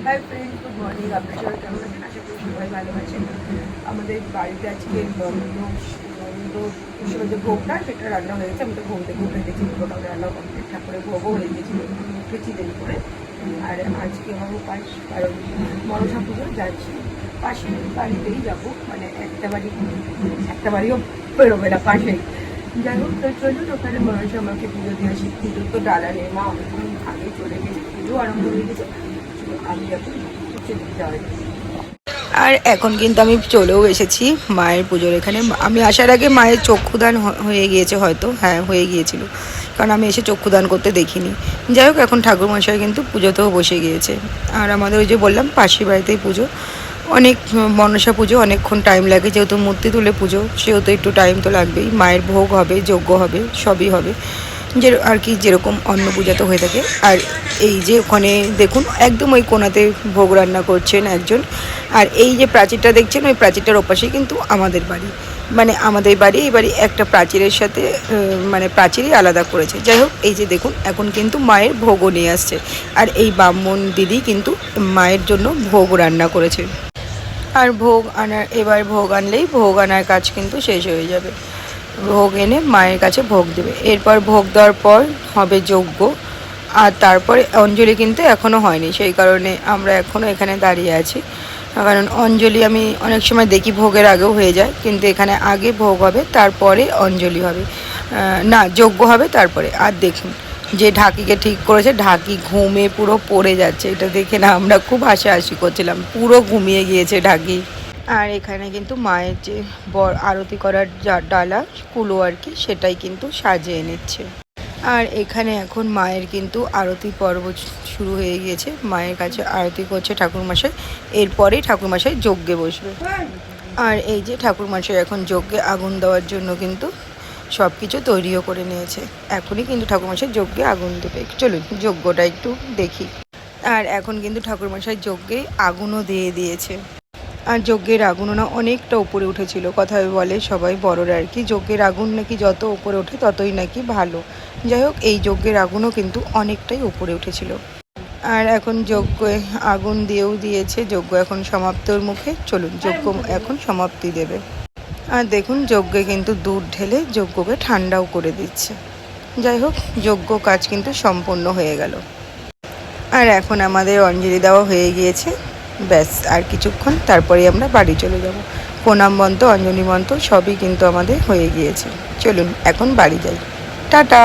Hi friends, good morning. আপনার সবাই কেমন আছেন? আশা করি সবাই ভালো আছেন। আমাদের বাড়িতে আজকে যে ভোগটা সেটা রান্না হয়ে গেছে। আমি তো ঘুম থেকে উঠে গেছি, পুরোটা রান্না কমপ্লিট, ঠাকুরের ভোগও হয়ে গেছিলো, উঠেছি দেরি করে। আর আজকে আমার উপাস, কারণ মনসা পুজো যাচ্ছি, পাশের বাড়িতেই যাবো, মানে একটা বাড়িও বেরোবে না, পাশেই। যাই হোক, তো চলুন ওখানে মনসা আমাকে পুজো দিয়ে আসি। পুজো তো ডালা নেই, মা অনেকক্ষণ আগে চলে গেছে, পুজো আরম্ভ হয়ে গেছে। আমি এখন যাই। আর এখন কিন্তু আমি চলেও এসেছি মায়ের পুজোর এখানে। আমি আসার আগে মায়ের চক্ষুদান হয়ে গিয়েছে, হয়তো হ্যাঁ হয়ে গিয়েছিল, কারণ আমি এসে চক্ষুদান করতে দেখিনি। যাই হোক, এখন ঠাকুরমশাই কিন্তু পুজোতেও বসে গিয়েছে। আর আমাদের ওই যে বললাম পাশের বাড়িতেই পুজো, অনেক মনসা পুজো, অনেকক্ষণ টাইম লাগে, যেহেতু মূর্তি তুলে পুজো সেহেতু একটু টাইম তো লাগবেই। মায়ের ভোগ হবে, যজ্ঞ হবে, সবই হবে, যে আর কি যেরকম অন্ন পূজা তো হয়ে থাকে। আর এই যে ওখানে দেখুন একদম ওই কোণাতে ভোগ রান্না করছেন একজন। আর এই যে প্রাচীরটা দেখছেন, ওই প্রাচীরটার ওপাশেই কিন্তু আমাদের বাড়ি, মানে আমাদের বাড়ি, এই বাড়ি একটা প্রাচীরের সাথে মানে প্রাচীরই আলাদা করেছে। যাই হোক, এই যে দেখুন এখন কিন্তু মায়ের ভোগও নিয়ে আসছে। আর এই ব্রাহ্মণ দিদি কিন্তু মায়ের জন্য ভোগ রান্না করেছে। আর এবার ভোগ আনলেই ভোগ আনার কাজ কিন্তু শেষ হয়ে যাবে। ভোগ এনে মায়ের কাছে ভোগ দেবে, এরপর ভোগ দেওয়ার পর হবে যজ্ঞ। আর তারপরে অঞ্জলি কিন্তু এখনও হয়নি, সেই কারণে আমরা এখনও এখানে দাঁড়িয়ে আছি। কারণ অঞ্জলি আমি অনেক সময় দেখি ভোগের আগেও হয়ে যায়, কিন্তু এখানে আগে ভোগ হবে, তারপরে অঞ্জলি হবে, না যজ্ঞ হবে তারপরে। আর দেখুন যে ঢাকিকে ঠিক করেছে, ঢাকি ঘুমে পুরো পড়ে যাচ্ছে। এটা দেখে না আমরা খুব হাসাহাসি করছিলাম, পুরো ঘুমিয়ে গিয়েছে ঢাকি। আর এখানে কিন্তু মায়ের যে আরতি করার ডালা কুলো আর কি, সেটাই কিন্তু সাজিয়ে নিচ্ছে। আর এখানে এখন মায়ের কিন্তু আরতি পর্ব শুরু হয়ে গিয়েছে, মায়ের কাছে আরতি করছে ঠাকুরমশাই, এরপরেই ঠাকুরমশাই যজ্ঞে বসবে। আর এই যে ঠাকুরমশাই এখন যজ্ঞে আগুন দেওয়ার জন্য কিন্তু সব কিছু তৈরিও করে নিয়েছে। এখনই কিন্তু ঠাকুরমশাই যজ্ঞে আগুন দেবে। চলুন যজ্ঞটা একটু দেখি। আর এখন কিন্তু ঠাকুরমশাই যজ্ঞে আগুনও দিয়ে দিয়েছে। আর যজ্ঞের আগুনও না অনেকটা উপরে উঠেছিল। কথায় বলে সবাই বড়রা আর কি, যজ্ঞের আগুন নাকি যত উপরে ওঠে ততই নাকি ভালো। যাই হোক, এই যজ্ঞের আগুনও কিন্তু অনেকটাই উপরে উঠেছিল। আর এখন যজ্ঞে আগুন দিয়েও দিয়েছে, যজ্ঞ এখন সমাপ্তর মুখে। চলুন যজ্ঞ এখন সমাপ্তি দেবে। আর দেখুন যজ্ঞে কিন্তু দুধ ঢেলে যজ্ঞকে ঠান্ডাও করে দিচ্ছে। যাই হোক, যজ্ঞ কাজ কিন্তু সম্পূর্ণ হয়ে গেল। আর এখন আমাদের অঞ্জলি দেওয়া হয়ে গিয়েছে, ব্যাস আর কিছুক্ষণ তারপরেই আমরা বাড়ি চলে যাব। প্রণাম মন্ত্র, অঞ্জলি মন্ত্র সবই কিন্তু আমাদের হয়ে গিয়েছে। চলুন এখন বাড়ি যাই, টাটা।